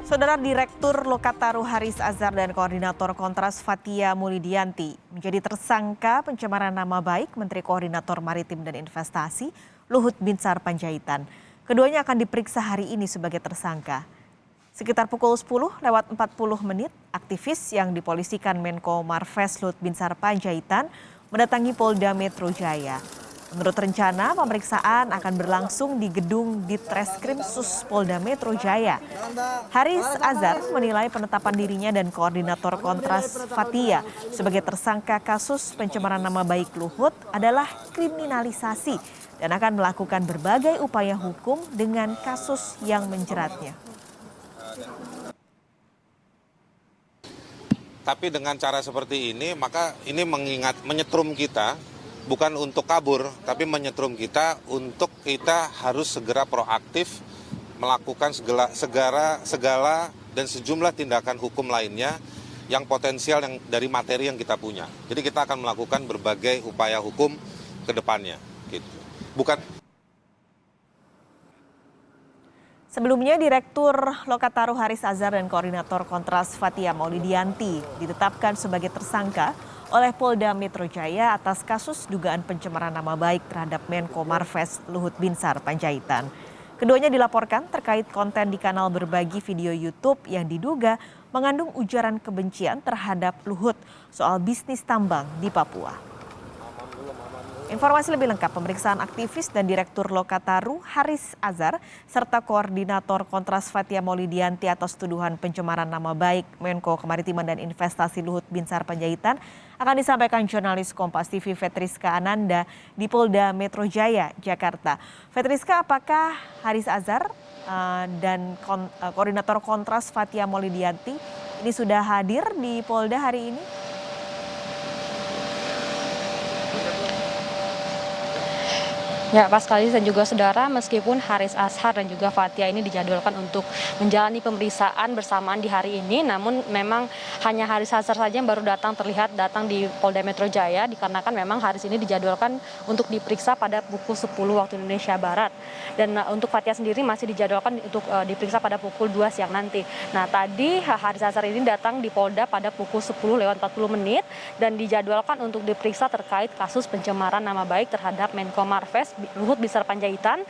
Saudara Direktur Lokataru Haris Azhar dan Koordinator Kontras Fathia Mulyadianti menjadi tersangka pencemaran nama baik Menteri Koordinator Maritim dan Investasi Luhut Binsar Panjaitan. Keduanya akan diperiksa hari ini sebagai tersangka. Sekitar pukul 10:40, aktivis yang dipolisikan Menko Marves Luhut Binsar Panjaitan mendatangi Polda Metro Jaya. Menurut rencana, pemeriksaan akan berlangsung di gedung Ditreskrim Sus Polda Metro Jaya. Haris Azhar menilai penetapan dirinya dan Koordinator Kontras Fathia sebagai tersangka kasus pencemaran nama baik Luhut adalah kriminalisasi dan akan melakukan berbagai upaya hukum dengan kasus yang menjeratnya. Tapi dengan cara seperti ini, maka ini menyetrum kita, bukan untuk kabur, tapi menyetrum kita untuk kita harus segera proaktif melakukan segala dan sejumlah tindakan hukum lainnya yang potensial yang dari materi yang kita punya. Jadi kita akan melakukan berbagai upaya hukum ke depannya. Gitu. Sebelumnya, Direktur Lokataru Haris Azhar dan Koordinator Kontras Fathia Mulyadianti ditetapkan sebagai tersangka oleh Polda Metro Jaya atas kasus dugaan pencemaran nama baik terhadap Menko Marves Luhut Binsar Panjaitan. Keduanya dilaporkan terkait konten di kanal berbagi video YouTube yang diduga mengandung ujaran kebencian terhadap Luhut soal bisnis tambang di Papua. Informasi lebih lengkap pemeriksaan aktivis dan Direktur Lokataru Haris Azhar serta Koordinator Kontras Fathia Mulyadianti atas tuduhan pencemaran nama baik Menko Kemaritiman dan Investasi Luhut Binsar Panjaitan akan disampaikan jurnalis Kompas TV Fetriska Ananda di Polda Metro Jaya, Jakarta. Fetriska, apakah Haris Azhar dan Koordinator Kontras Fathia Mulyadianti ini sudah hadir di Polda hari ini? Ya, Pak Sekali dan juga saudara, meskipun Haris Azhar dan juga Fathia ini dijadwalkan untuk menjalani pemeriksaan bersamaan di hari ini, namun memang hanya Haris Azhar saja yang baru terlihat datang di Polda Metro Jaya, dikarenakan memang Haris ini dijadwalkan untuk diperiksa pada pukul 10 waktu Indonesia Barat. Dan untuk Fathia sendiri masih dijadwalkan untuk diperiksa pada pukul 2 siang nanti. Nah, tadi Haris Azhar ini datang di Polda pada pukul 10:40 dan dijadwalkan untuk diperiksa terkait kasus pencemaran nama baik terhadap Menko Marves Luhut Binsar Panjaitan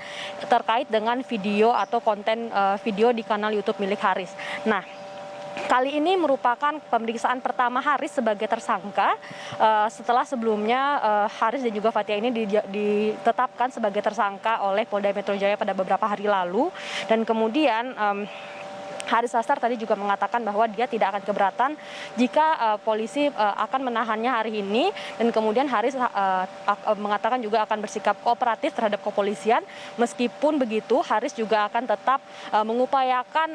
terkait dengan video atau konten video di kanal YouTube milik Haris. Nah, kali ini merupakan pemeriksaan pertama Haris sebagai tersangka setelah sebelumnya Haris dan juga Fathia ini ditetapkan sebagai tersangka oleh Polda Metro Jaya pada beberapa hari lalu, dan kemudian Haris Azhar tadi juga mengatakan bahwa dia tidak akan keberatan jika polisi akan menahannya hari ini, dan kemudian Haris mengatakan juga akan bersikap kooperatif terhadap kepolisian. Meskipun begitu, Haris juga akan tetap mengupayakan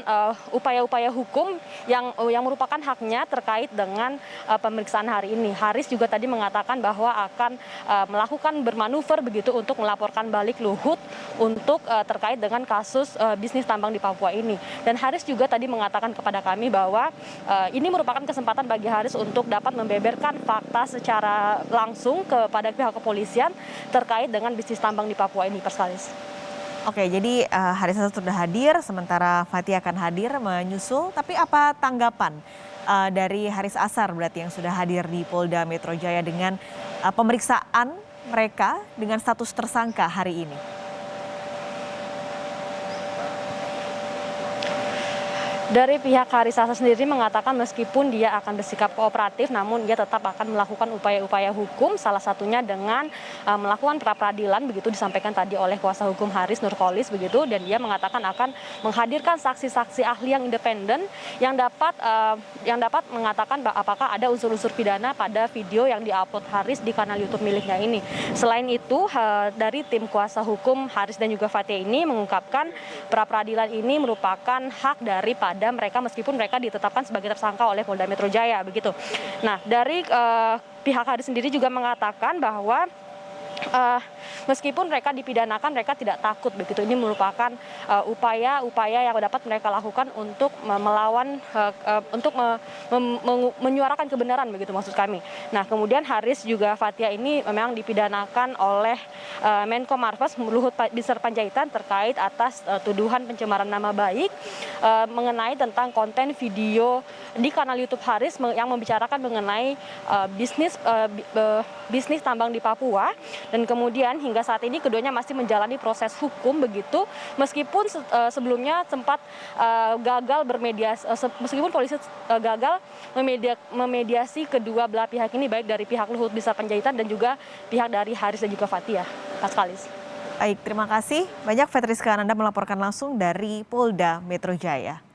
upaya-upaya hukum yang merupakan haknya terkait dengan pemeriksaan hari ini. Haris juga tadi mengatakan bahwa akan melakukan bermanuver begitu untuk melaporkan balik Luhut untuk terkait dengan kasus bisnis tambang di Papua ini. Dan Haris juga tadi mengatakan kepada kami bahwa ini merupakan kesempatan bagi Haris untuk dapat membeberkan fakta secara langsung kepada pihak kepolisian terkait dengan bisnis tambang di Papua ini, Perskalis. Oke, jadi Haris Azhar sudah hadir, sementara Fathia akan hadir menyusul. Tapi apa tanggapan dari Haris Azhar berarti yang sudah hadir di Polda Metro Jaya dengan pemeriksaan mereka dengan status tersangka hari ini? Dari pihak Haris Azhar sendiri mengatakan meskipun dia akan bersikap kooperatif, namun dia tetap akan melakukan upaya-upaya hukum, salah satunya dengan melakukan pra-peradilan, begitu disampaikan tadi oleh kuasa hukum Haris, Nurkolis, begitu, dan dia mengatakan akan menghadirkan saksi-saksi ahli yang independen yang dapat mengatakan apakah ada unsur-unsur pidana pada video yang diupload Haris di kanal YouTube miliknya ini. Selain itu, dari tim kuasa hukum Haris dan juga Fathia ini mengungkapkan pra-peradilan ini merupakan hak daripada mereka meskipun mereka ditetapkan sebagai tersangka oleh Polda Metro Jaya, begitu. Nah, dari pihak Haris sendiri juga mengatakan bahwa meskipun mereka dipidanakan, mereka tidak takut begitu. Ini merupakan upaya-upaya yang dapat mereka lakukan untuk melawan, untuk menyuarakan kebenaran begitu maksud kami. Nah, kemudian Haris juga Fathia ini memang dipidanakan oleh Menko Marves Luhut Binsar Panjaitan terkait atas tuduhan pencemaran nama baik mengenai tentang konten video di kanal YouTube Haris yang membicarakan mengenai bisnis tambang di Papua. Dan kemudian hingga saat ini keduanya masih menjalani proses hukum begitu, meskipun sebelumnya sempat gagal bermediasi, meskipun polisi gagal memediasi kedua belah pihak ini, baik dari pihak Luhut Binsar Panjaitan dan juga pihak dari Haris dan juga Fathia. Paskalis. Baik, terima kasih banyak Fetriska Ananda melaporkan langsung dari Polda Metro Jaya.